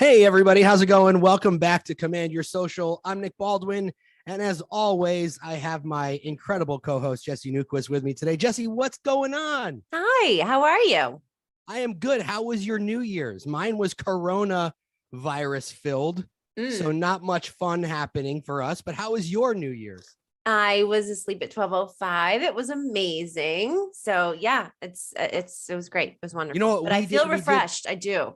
Hey, everybody. How's it going? Welcome back to Command Your Social. I'm Nick Baldwin. And as always, I have my incredible co-host, Jesse Newquist, with me today. Jesse, what's going on? Hi, how are you? I am good. How was your New Year's? Mine was Corona virus filled. So not much fun happening for us. But how was your New Year's? I was asleep at 12:05. It was amazing. So yeah, it was great. It was wonderful. You know what? But I feel refreshed. I do.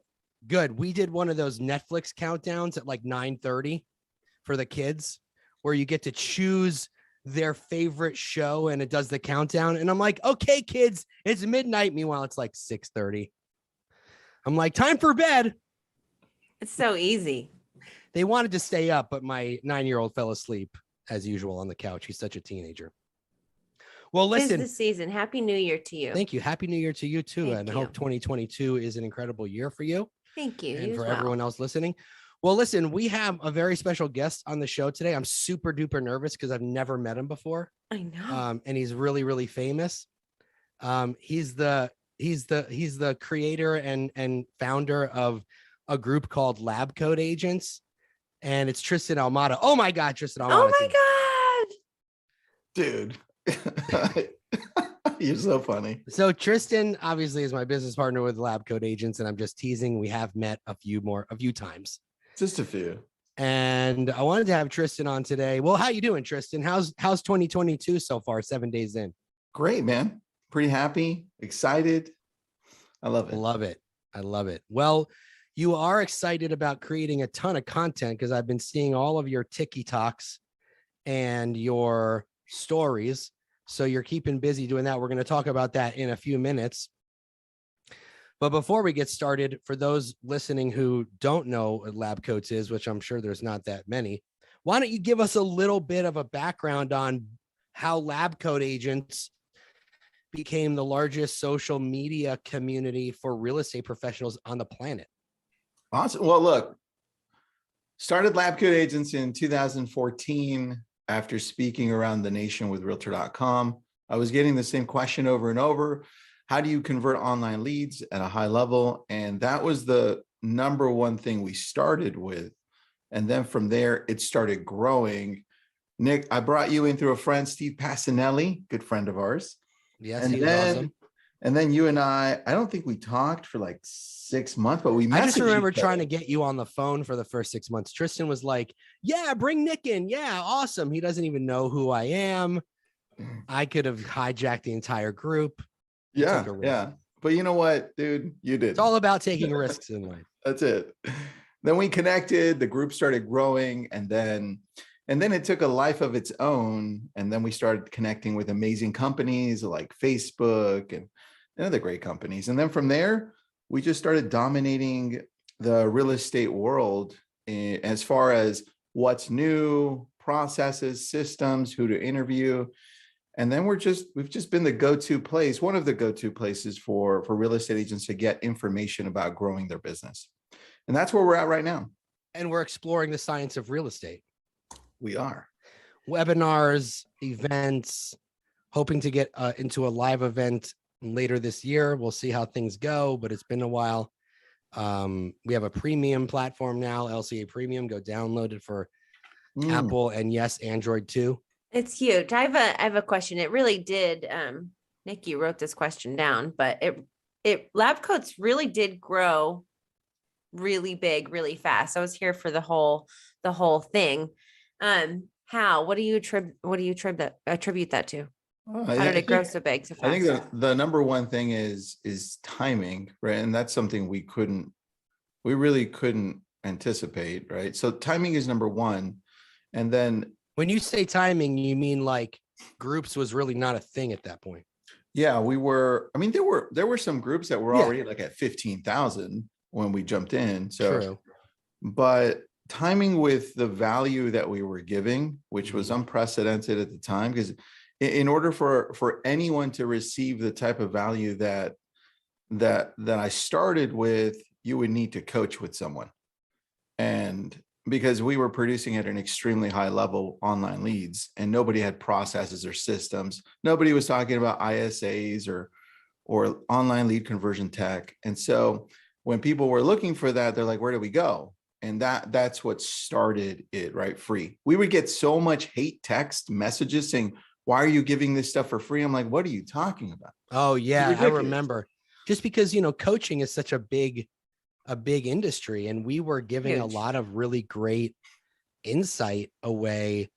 Good. We did one of those Netflix countdowns at like 9:30 for the kids, where you get to choose their favorite show and it does the countdown. And I'm like, okay, kids, it's midnight. Meanwhile, it's like 6:30. I'm like, time for bed. It's so easy. They wanted to stay up, but my 9-year-old fell asleep as usual on the couch. He's such a teenager. Well, listen, this season. Happy New Year to you. Thank you. Happy New Year to you too. And I hope 2022 is an incredible year for you. Thank you. And for everyone else listening. Well, listen, we have a very special guest on the show today. I'm super duper nervous because I've never met him before. I know. And he's really, really famous. He's the creator and founder of a group called Lab Coat Agents. And it's Tristan Ahumada. Oh my God, Tristan Ahumada. Oh my God. Dude. You're so funny. So Tristan obviously is my business partner with Lab Coat Agents, and I'm just teasing. We have met a few times. Just a few. And I wanted to have Tristan on today. Well, how you doing, Tristan? How's 2022 so far, 7 days in? Great, man. Pretty happy, excited. I love it. I love it. Well, you are excited about creating a ton of content because I've been seeing all of your TikToks and your stories. So you're keeping busy doing that. We're going to talk about that in a few minutes. But before we get started, for those listening who don't know what Lab Coats is, which I'm sure there's not that many, why don't you give us a little bit of a background on how Lab Coat Agents became the largest social media community for real estate professionals on the planet? Awesome. Well, look, started Lab Coat Agents in 2014. After speaking around the nation with Realtor.com, I was getting the same question over and over. How do you convert online leads at a high level? And that was the number one thing we started with. And then from there, it started growing. Nick, I brought you in through a friend, Steve Passanelli, good friend of ours. Yes, he's awesome. And then you and I don't think we talked for like 6 months, but we messaged. I just remember trying to get you on the phone for the first 6 months. Tristan was like, yeah, bring Nick in. Yeah, awesome. He doesn't even know who I am. I could have hijacked the entire group. Yeah. But you know what, dude? You did. It's all about taking risks in life. That's it. Then we connected, the group started growing, and then it took a life of its own. And then we started connecting with amazing companies like Facebook and other great companies. And then from there, we just started dominating the real estate world as far as what's new, processes, systems, who to interview. And then we've just been the go-to place, one of the go-to places for real estate agents to get information about growing their business. And that's where we're at right now. And we're exploring the science of real estate. We are. Webinars, events, hoping to get into a live event later this year. We'll see how things go, but it's been a while. We have a premium platform now, LCA Premium. Go download it for Apple and yes, Android too. It's huge. I have a question. It really did. Nick, you wrote this question down, but Lab Coats really did grow really big, really fast. I was here for the whole thing. How? What do you attribute that to? How did it grow so big so fast? I think the number one thing is timing, right? And that's something we really couldn't anticipate, right? So timing is number one. And then when you say timing, you mean like groups was really not a thing at that point. Yeah, there were some groups that were already like at 15,000 when we jumped in. So, true. But timing with the value that we were giving, which was unprecedented at the time, because in order for anyone to receive the type of value that I started with, you would need to coach with someone. And because we were producing at an extremely high level online leads and nobody had processes or systems. Nobody was talking about ISAs or online lead conversion tech. And so when people were looking for that, they're like, where do we go? And that's what started it, right? Free. We would get so much hate text messages saying, why are you giving this stuff for free? I'm like, what are you talking about? Oh yeah, I Ridiculous. remember. Just because, you know, coaching is such a big industry, and we were giving a Huge. lot of really great insight away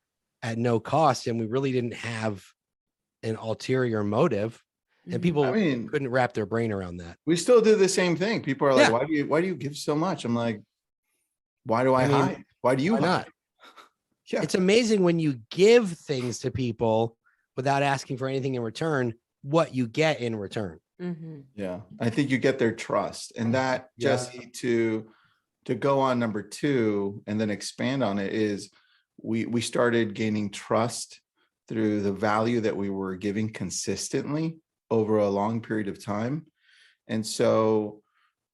at no cost, and we really didn't have an ulterior motive, and Mhm. people I mean, couldn't wrap their brain around that. we still do the same thing. People are like, Yeah. why do you give so much? I'm like, why do I I mean, hide? Why do you why hide? not? Yeah. It's amazing when you give things to people without asking for anything in return, what you get in return. Mhm. Yeah. I think you get their trust. And that, Yeah. Jesse, to go on number 2 and then expand on it, is we started gaining trust through the value that we were giving consistently over a long period of time. And so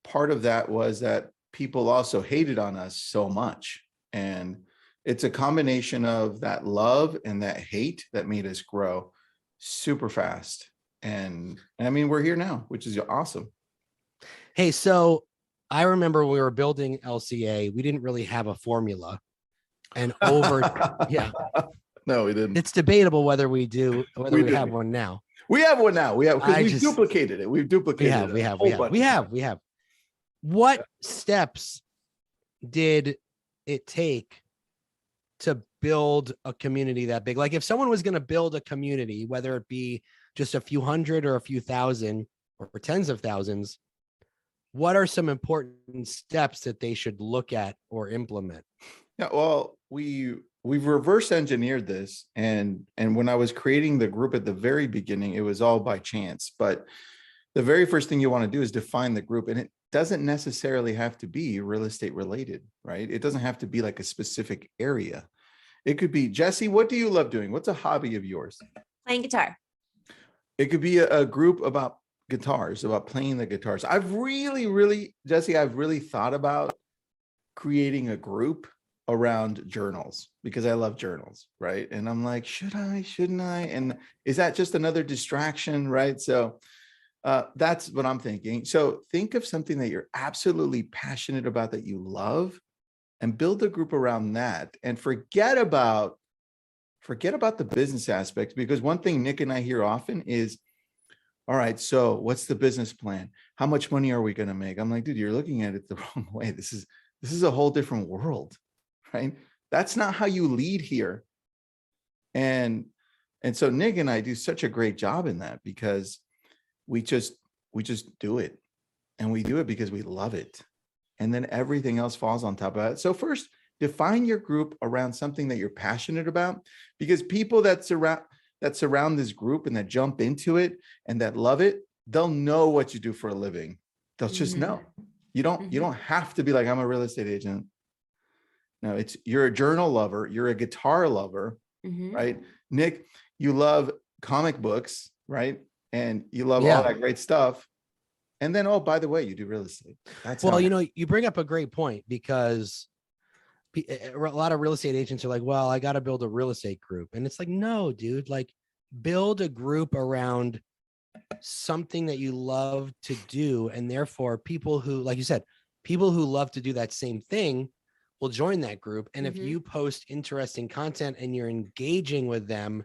part of that was that people also hated on us so much. And it's a combination of that love and that hate that made us grow super fast. And I mean, we're here now, which is awesome. Hey, so I remember we were building LCA. We didn't really have a formula. And yeah, No, we didn't. it's debatable whether we didn't. have one now. We have one now. We have, because I we've just- duplicated it. We've duplicated it. We a have. whole bunch of times. What steps did it take to build a community that big? Like if someone was going to build a community, whether it be just a few hundred or a few thousand or tens of thousands, what are some important steps that they should look at or implement? Yeah, well, we've reverse engineered this, and when I was creating the group at the very beginning, it was all by chance. But the very first thing you want to do is define the group, and it doesn't necessarily have to be real estate related, right? It doesn't have to be like a specific area. It could be, Jesse, what do you love doing? What's a hobby of yours? Playing guitar. It could be a group about guitars, about playing the guitars. I've really, Jesse, I've really thought about creating a group around journals, because I love journals, right? And I'm like, should I, shouldn't I? And is that just another distraction, right? So that's what I'm thinking. So think of something that you're absolutely passionate about, that you love, and build a group around that, and forget about the business aspects. Because one thing Nick and I hear often is, all right, so what's the business plan? How much money are we going to make? I'm like, dude, you're looking at it the wrong way. This is a whole different world, right? That's not how you lead here. And so Nick and I do such a great job in that, because we just do it, and we do it because we love it. And then everything else falls on top of it. So first, define your group around something that you're passionate about, because people that surround this group and that jump into it and that love it, they'll know what you do for a living. They'll just know. You don't have to be like, I'm a real estate agent. No, you're a journal lover, you're a guitar lover, right? Nick, you love comic books, right? And you love all that great stuff. And then, oh, by the way, you do real estate. Well, you know, you bring up a great point, because a lot of real estate agents are like, well, I got to build a real estate group. And it's like, no, dude, like build a group around something that you love to do. And therefore people who, like you said, people who love to do that same thing will join that group. And if you post interesting content and you're engaging with them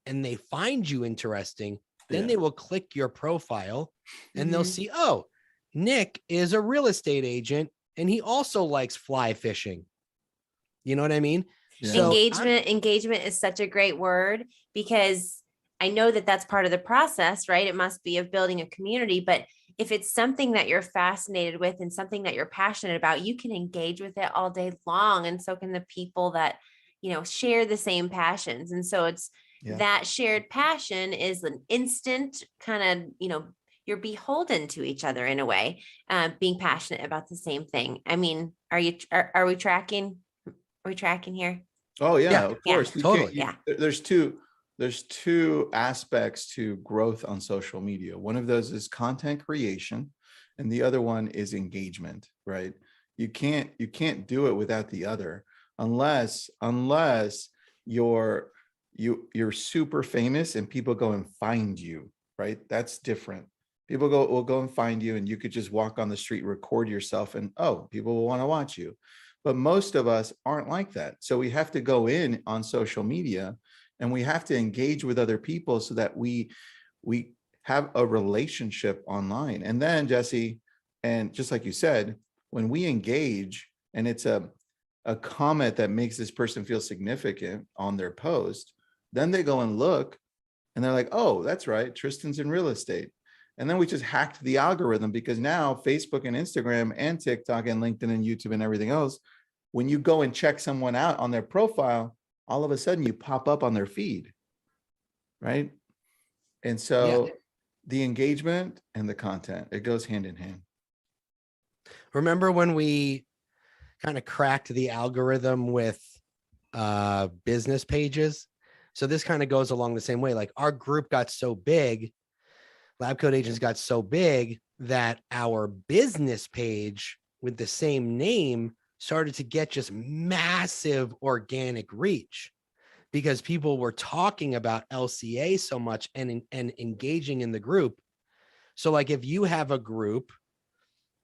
and they find you interesting, then they will click your profile and they'll see, oh, Nick is a real estate agent and he also likes fly fishing. You know what I mean? Yeah. So Engagement is such a great word, because I know that that's part of the process, right? It must be of building a community, but if it's something that you're fascinated with and something that you're passionate about, you can engage with it all day long. And so can the people that, you know, share the same passions. And so it's that shared passion is an instant kind of, you know, you're beholden to each other in a way, being passionate about the same thing. I mean, are we tracking? Are we tracking here? Oh yeah, of course. Totally. There's two aspects to growth on social media. One of those is content creation, and the other one is engagement, right? You can't do it without the other, unless you're super famous and people go and find you, right? That's different. People will go and find you, and you could just walk on the street, record yourself, and oh, people will want to watch you. But most of us aren't like that. So we have to go in on social media, and we have to engage with other people so that we have a relationship online. And then, Jesse, and just like you said, when we engage and it's a comment that makes this person feel significant on their post, then they go and look and they're like, oh, that's right, Tristan's in real estate. And then we just hacked the algorithm, because now Facebook and Instagram and TikTok and LinkedIn and YouTube and everything else, when you go and check someone out on their profile, all of a sudden you pop up on their feed, right? And so the engagement and the content, it goes hand in hand. Remember when we kind of cracked the algorithm with business pages? So this kind of goes along the same way. Like our group got so big, Lab Coat Agents got so big, that our business page with the same name started to get just massive organic reach, because people were talking about LCA so much and engaging in the group. So like if you have a group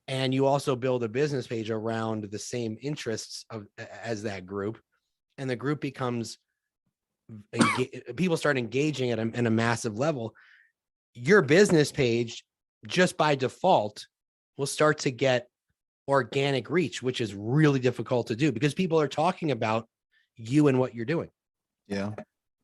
and you also build a business page around the same interests as that group, and the group becomes, people start engaging at a massive level, your business page just by default will start to get organic reach, which is really difficult to do because people are talking about you and what you're doing. Yeah,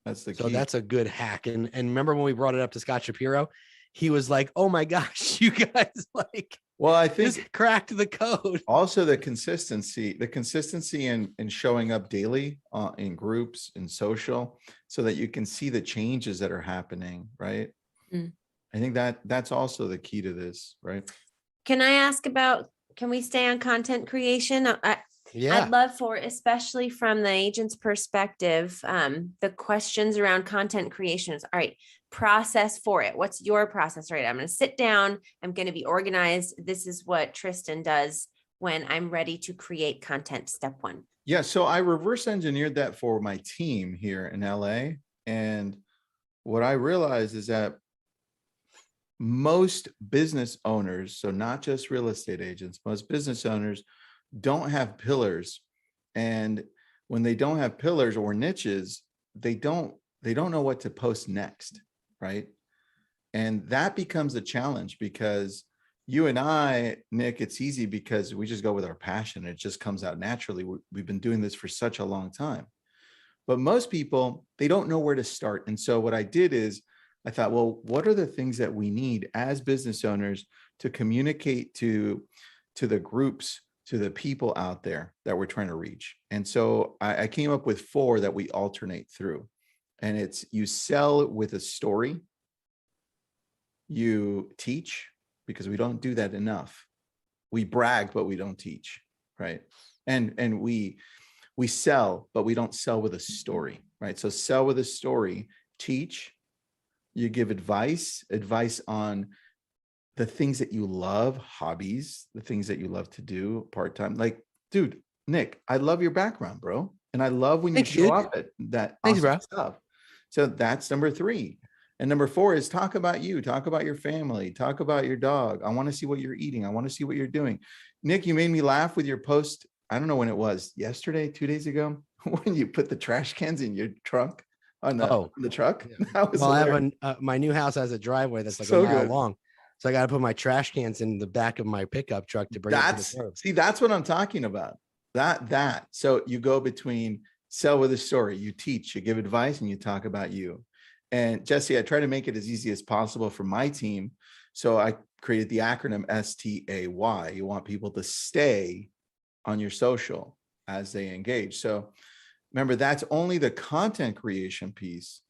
that's the key. So that's a good hack. And remember when we brought it up to Scott Shapiro, he was like, oh my gosh, you guys like, well, I think just cracked the code. Also the consistency in showing up daily in groups and social, so that you can see the changes that are happening, right? I think that's also the key to this, right? Can I ask about, can we stay on content creation? I'd love for, especially from the agent's perspective, the questions around content creation. All right, process for it. What's your process? Right, I'm going to sit down. I'm going to be organized. This is what Tristan does when I'm ready to create content. Step one. Yeah, so I reverse engineered that for my team here in LA. And what I realized is that most business owners, so not just real estate agents, most business owners don't have pillars. And when they don't have pillars or niches, they don't know what to post next, right? And that becomes a challenge, because you and I, Nick, it's easy because we just go with our passion. It just comes out naturally. We've been doing this for such a long time. But most people, they don't know where to start. And so what I did is I thought, well, what are the things that we need as business owners to communicate to the groups, to the people out there that we're trying to reach? And so I came up with 4 that we alternate through. And it's, you sell with a story, you teach, because we don't do that enough. We brag, but we don't teach, right? And we sell, but we don't sell with a story, right? So sell with a story, teach, you give advice on the things that you love, hobbies, the things that you love to do part-time. Like, dude, Nick, I love your background, bro. And I love when you show up at that awesome stuff. So that's number 3. And number 4 is talk about you, talk about your family, talk about your dog. I want to see what you're eating. I want to see what you're doing. Nick, you made me laugh with your post. I don't know when it was, yesterday, 2 days ago, when you put the trash cans in your trunk on the truck. That was I have my new house has a driveway that's like so a mile good. long. So I got to put my trash cans in the back of my pickup truck to bring it to the curb. See, that's what I'm talking about. That. So you go between sell with a story, you teach, you give advice, and you talk about you. And Jesse, I try to make it as easy as possible for my team. So I created the acronym STAY. You want people to stay on your social as they engage. So remember, that's only the content creation piece.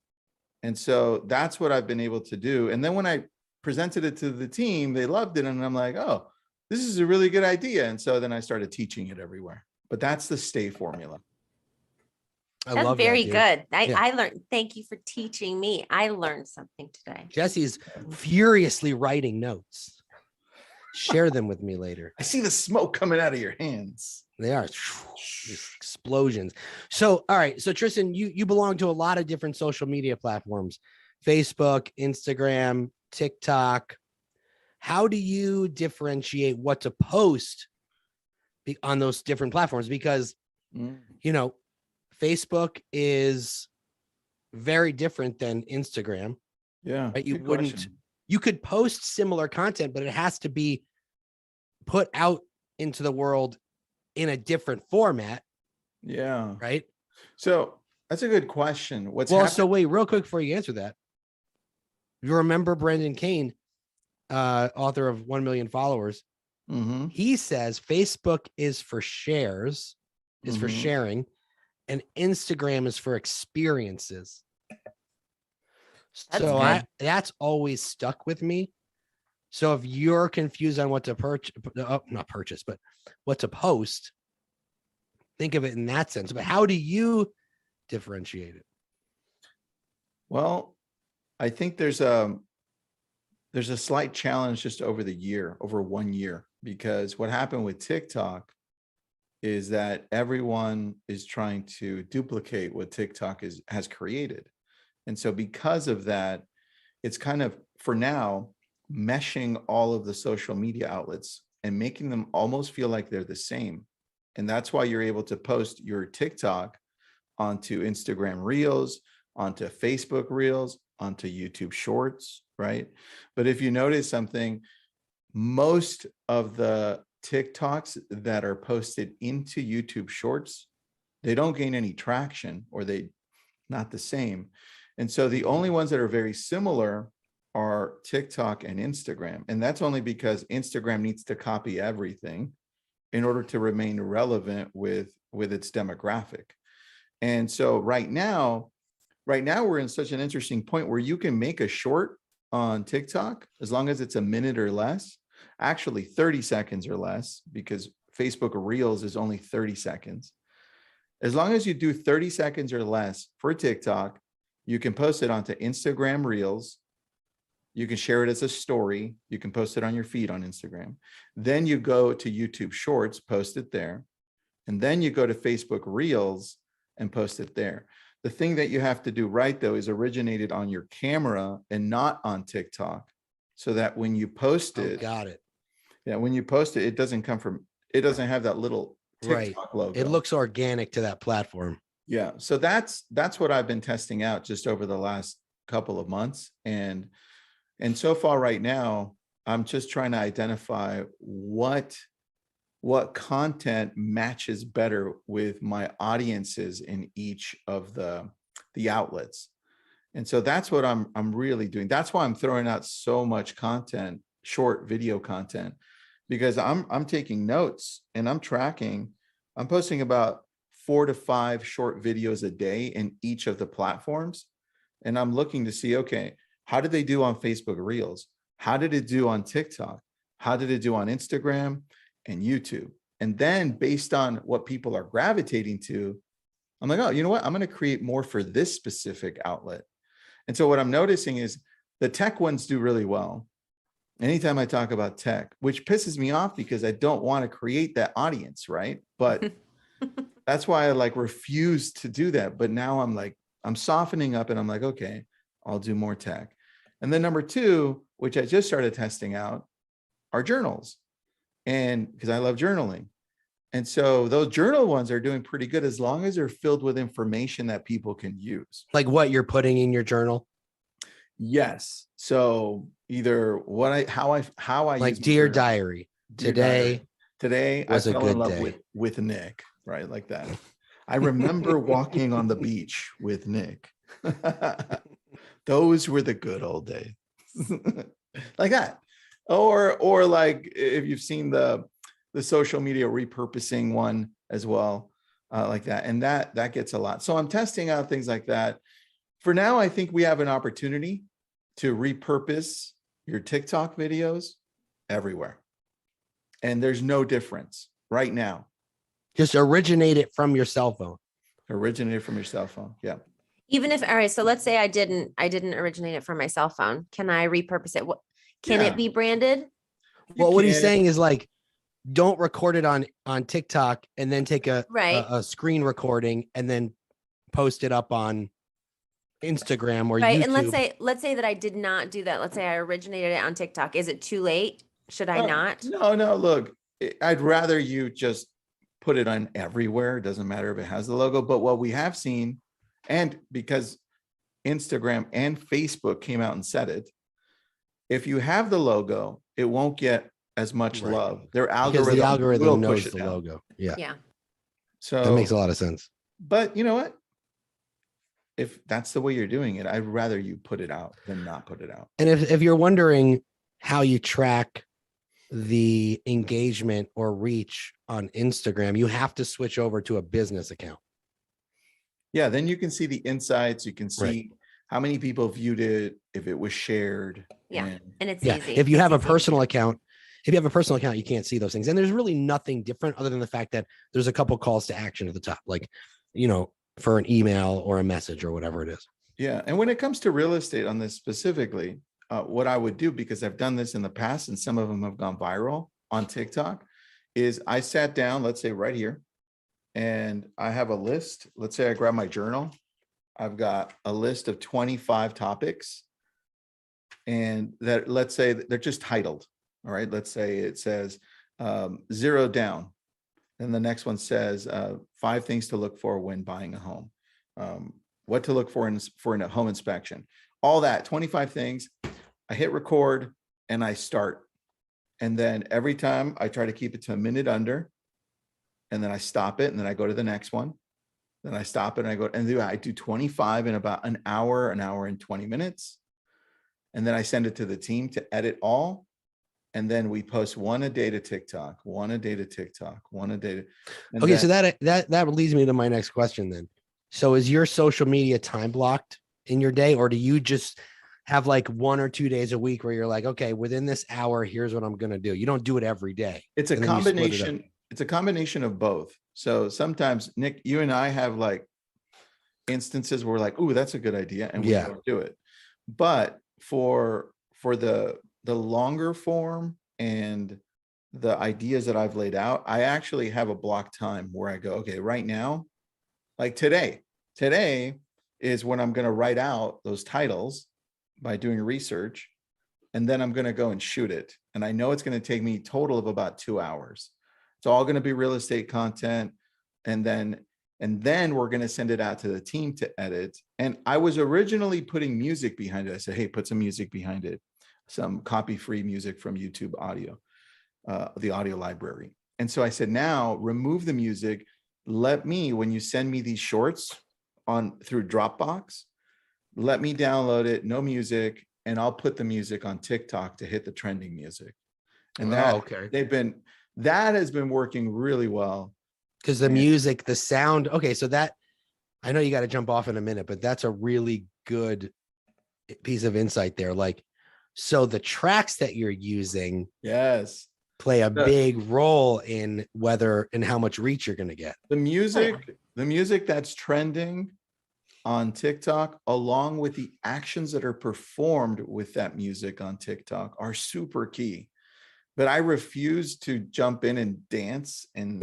And so that's what I've been able to do. And then when I presented it to the team, they loved it. And I'm like, oh, this is a really good idea. And so then I started teaching it everywhere. But that's the stay formula. That's very good. I learned. Thank you for teaching me. I learned something today. Jesse's furiously writing notes. Share them with me later. I see the smoke coming out of your hands. They are these explosions. So, all right. So Tristan, you belong to a lot of different social media platforms, Facebook, Instagram, TikTok. how do you differentiate what to post on those different platforms? Because, you know, Facebook is very different than Instagram. Yeah. Right? You good wouldn't, question. you could post similar content, but it has to be put out into the world in a different format, Yeah. right? So that's a good question. What's Well, happening? so wait, real quick before you answer that, you remember Brendan Kane, author of 1 Million Followers? Mm-hmm. He says Facebook is for shares, is for Mhm. sharing, and Instagram is for experiences. That's So good. that's always stuck with me. So if you're confused on what to not purchase, but what to post, think of it in that sense. But how do you differentiate it? Well, I think there's a slight challenge just over 1 year, because what happened with TikTok is that everyone is trying to duplicate what TikTok has created. And so because of that, it's kind of, for now, meshing all of the social media outlets and making them almost feel like they're the same. And that's why you're able to post your TikTok onto Instagram Reels, onto Facebook Reels, onto YouTube Shorts, right? But if you notice something, most of the TikToks that are posted into YouTube Shorts, they don't gain any traction, or they not the same. And so the only ones that are very similar are TikTok and Instagram. And that's only because Instagram needs to copy everything in order to remain relevant with its demographic. And so right now we're in such an interesting point where you can make a short on TikTok as long as it's a minute or less, actually 30 seconds or less, because Facebook Reels is only 30 seconds. As long as you do 30 seconds or less for TikTok, you can post it onto Instagram Reels. You can share it as a story. You can post it on your feed on Instagram. Then you go to YouTube Shorts, post it there. And then you go to Facebook Reels and post it there. The thing that you have to do right, though, is originate it on your camera and not on TikTok, so that when you post it, Got it. yeah, when you post it, it doesn't have that little Right. TikTok logo. It looks organic to that platform. Yeah. So that's what I've been testing out just over the last couple of months. And so far right now, I'm just trying to identify what content matches better with my audiences in each of the outlets. And so that's what I'm really doing. That's why I'm throwing out so much content, short video content, because I'm taking notes and I'm tracking. I'm posting about 4 to 5 short videos a day in each of the platforms. And I'm looking to see, okay, how did they do on Facebook Reels? How did it do on TikTok? How did it do on Instagram and YouTube? And then based on what people are gravitating to, I'm like, oh, you know what? I'm going to create more for this specific outlet. And so what I'm noticing is the tech ones do really well. Anytime I talk about tech, which pisses me off because I don't want to create that audience, right? But that's why I refuse to do that. But now I'm softening up and I'm like, okay, I'll do more tech. And then number 2, which I just started testing out, are journals. And because I love journaling. And so those journal ones are doing pretty good as long as they're filled with information that people can use. Like what you're putting in your journal? Yes. So either how I like use Dear Diary. Today I was a fell in good love day. with Nick, right? Like that. I remember walking on the beach with Nick. Those were the good old days. Like that. Or like if you've seen the social media repurposing one as well, like that. And that gets a lot. So I'm testing out things like that. For now, I think we have an opportunity to repurpose your TikTok videos everywhere. And there's no difference right now. Just originate it from your cell phone. Originated from your cell phone. Yeah. Even if, all right, so let's say I didn't originate it from my cell phone. Can I repurpose it? What can Yeah. it be branded? Well, what he's can. saying is don't record it on TikTok and then take Right. a screen recording and then post it up on Instagram or Right. YouTube. And let's say that I did not do that. Let's say I originated it on TikTok. Is it too late? Should I not? No, look, I'd rather you just put it on everywhere. It doesn't matter if it has the logo, but what we have seen, and because Instagram and Facebook came out and said it, if you have the logo, it won't get as much Right. love. Their Because the algorithm algorithm will knows push it the down. logo. Yeah. Yeah. So That makes a lot of sense. but you know what? If that's the way you're doing it, I'd rather you put it out than not put it out. And if you're wondering how you track the engagement or reach on Instagram, you have to switch over to a business account. Yeah, then you can see the insights. You can see Right. how many people viewed it, if it was shared. Yeah. And it's Yeah. easy. If you have a It's easy. personal account, you can't see those things. And there's really nothing different other than the fact that there's a couple calls to action at the top, like, for an email or a message or whatever it is. Yeah. And when it comes to real estate on this specifically, what I would do, because I've done this in the past and some of them have gone viral on TikTok, is I sat down, let's say right here, and I have a list. Let's say I grab my journal. I've got a list of 25 topics, and that, let's say they're just titled. All right. Let's say it says zero down. Then the next one says 5 things to look for when buying a home. What to look for in a home inspection. All that, 25 things. I hit record and I start. And then every time I try to keep it to a minute under, and then I stop it, and then I go to the next one. Then I stop it and I go, and I do 25 in about an hour and 20 minutes. And then I send it to the team to edit all. And then we post one a day to TikTok, one a day to TikTok, one a day to. Okay, so that leads me to my next question then. So is your social media time blocked in your day, or do you just have like 1 or 2 days a week where you're like, okay, within this hour, here's what I'm going to do? You don't do it every day. It's a and then you split it up. combination. It's a combination of both. So sometimes, Nick, you and I have like instances where we're like, "Ooh, that's a good idea," and we Yeah. don't do it. But for the longer form and the ideas that I've laid out, I actually have a block time where I go, okay, right now, like today is when I'm going to write out those titles by doing research, and then I'm going to go and shoot it. And I know it's going to take me a total of about 2 hours. It's all going to be real estate content. And then we're going to send it out to the team to edit. And I was originally putting music behind it. I said, hey, put some music behind it, some copy-free music from YouTube audio, the audio library. And so I said, now remove the music. Let me, when you send me these shorts through Dropbox, let me download it, no music, and I'll put the music on TikTok to hit the trending music. And that has been working really well. Because the music, the sound. Okay, so that, I know you got to jump off in a minute, but that's a really good piece of insight there. Like, so the tracks that you're using, yes, play a big role in whether and how much reach you're going to get. The music that's trending on TikTok, along with the actions that are performed with that music on TikTok, are super key. But I refuse to jump in and dance. And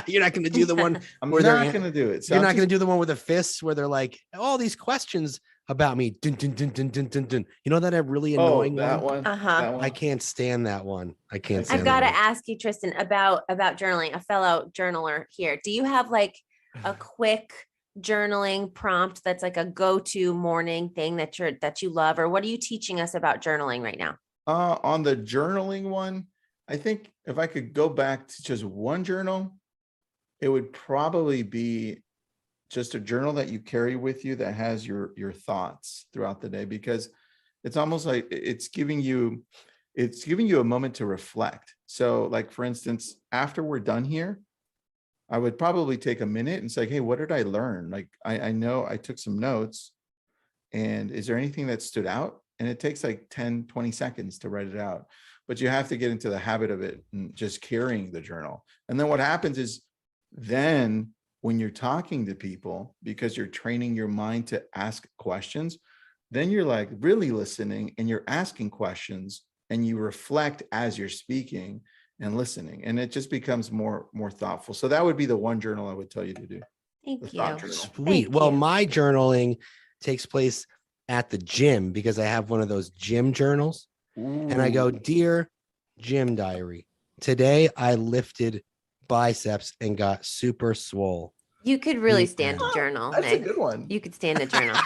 you're not going to do the one. I'm not going to do it. So you're not going to do the one with the fists where they're like, all these questions about me. Dun, dun, dun, dun, dun, dun, dun. You know that really annoying one? Uh-huh. I can't stand that one. I can't stand I've got that to one. ask you, Tristan, about journaling. A fellow journaler here. Do you have like a quick journaling prompt that's like a go-to morning thing that you love, or what are you teaching us about journaling right now? On the journaling one, I think if I could go back to just one journal, it would probably be just a journal that you carry with you that has your thoughts throughout the day, because it's almost like it's giving you a moment to reflect. So like, for instance, after we're done here, I would probably take a minute and say, hey, what did I learn? Like, I know I took some notes, and is there anything that stood out? And it takes like 10, 20 seconds to write it out, but you have to get into the habit of it and just carrying the journal. And then what happens is, then when you're talking to people, because you're training your mind to ask questions, then you're like really listening and you're asking questions, and you reflect as you're speaking and listening, and it just becomes more thoughtful. So that would be the one journal I would tell you to do. Thank you. Journal. Sweet. Well, my journaling takes place at the gym because I have one of those gym journals. And I go, dear gym diary, today I lifted biceps and got super swole. You could really Yeah. stand a journal, That's a Nick. good one. You could stand a journal.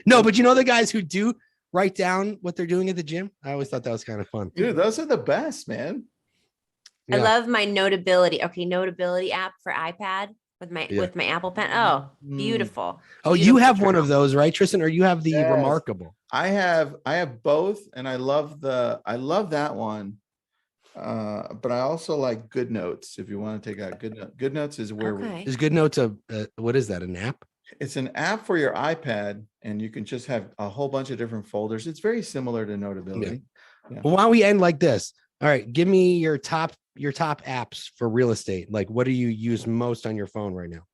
No, but you know the guys who do write down what they're doing at the gym? I always thought that was kind of fun. Dude, those are the best, man. I Yeah. love my Notability. Okay, Notability app for iPad with my Apple Pen. Oh, beautiful. Oh, you have one of those, right, Tristan? Or you have the Yes. Remarkable? I have both, and I love that one. But I also like Good Notes. If you want to take out Good Notes is where Okay. Is Good Notes what is that? An app? it's an app for your iPad, and you can just have a whole bunch of different folders. It's very similar to Notability. Well, why don't we end like this? All right, give me your top apps for real estate. Like, what do you use most on your phone right now?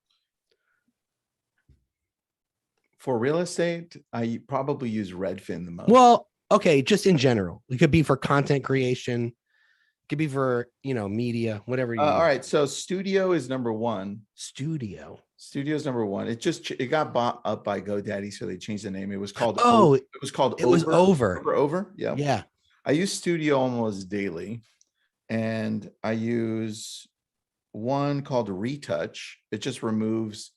For real estate, I probably use Redfin the most. Well, okay, just in general. It could be for content creation. It could be for, media, whatever you all use. right. So Studio is number one. Studio. Studio is number one. It got bought up by GoDaddy, so they changed the name. It was called Over. It was Over. Remember Over? Yeah. Yeah. I use Studio almost daily, and I use one called Retouch. It just removes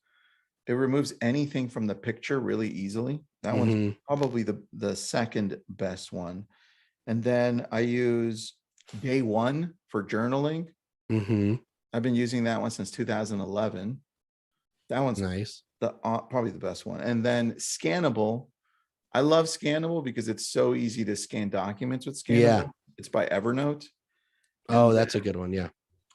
anything from the picture really easily. That one's probably the second best one. And then I use Day One for journaling. I've been using that one since 2011. That one's nice. Probably the best one. And then Scannable. I love Scannable because it's so easy to scan documents with Scannable. Yeah. It's by Evernote. Oh, that's a good one. Yeah.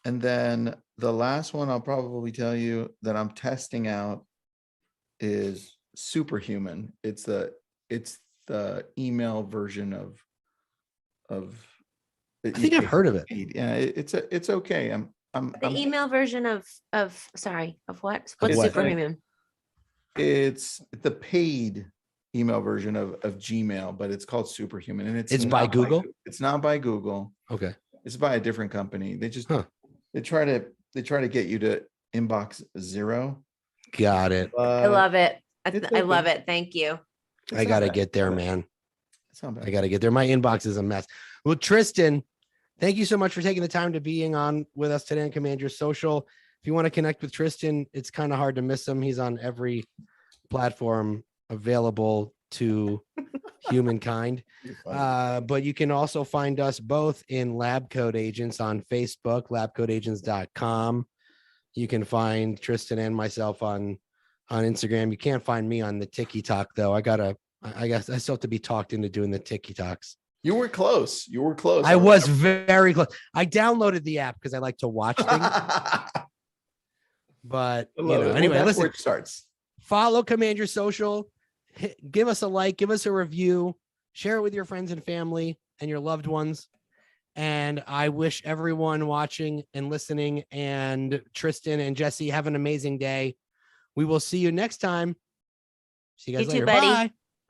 And then the last one I'll probably tell you that I'm testing out is Superhuman. It's the email version of I think I've heard of it. Yeah, it's okay. I'm email version of what? What's what? Superhuman? It's the paid email version of Gmail, but it's called Superhuman, and it's by Google. It's not by Google. Okay. It's by a different company. They just they try to get you to inbox zero. Got it. I love it. it's I love okay. it. Thank you. It's I not got to bad. get there, It's not bad. man. It's not bad. I got to get there. My inbox is a mess. Well, Tristan, thank you so much for taking the time to being on with us today on Command Your Social. If you want to connect with Tristan, it's kind of hard to miss him. He's on every platform available to humankind. But you can also find us both in Lab Code Agents on Facebook, labcodeagents.com. You can find Tristan and myself on Instagram. You can't find me on the TikTok though. I guess I still have to be talked into doing the TikToks. You were close. I was very close. I downloaded the app because I like to watch things. But anyway, that's listen, where it starts. follow Command Your Social. Give us a like, give us a review, share it with your friends and family and your loved ones. And I wish everyone watching and listening and Tristan and Jesse have an amazing day. We will see you next time. See you guys You too, later. buddy. Bye.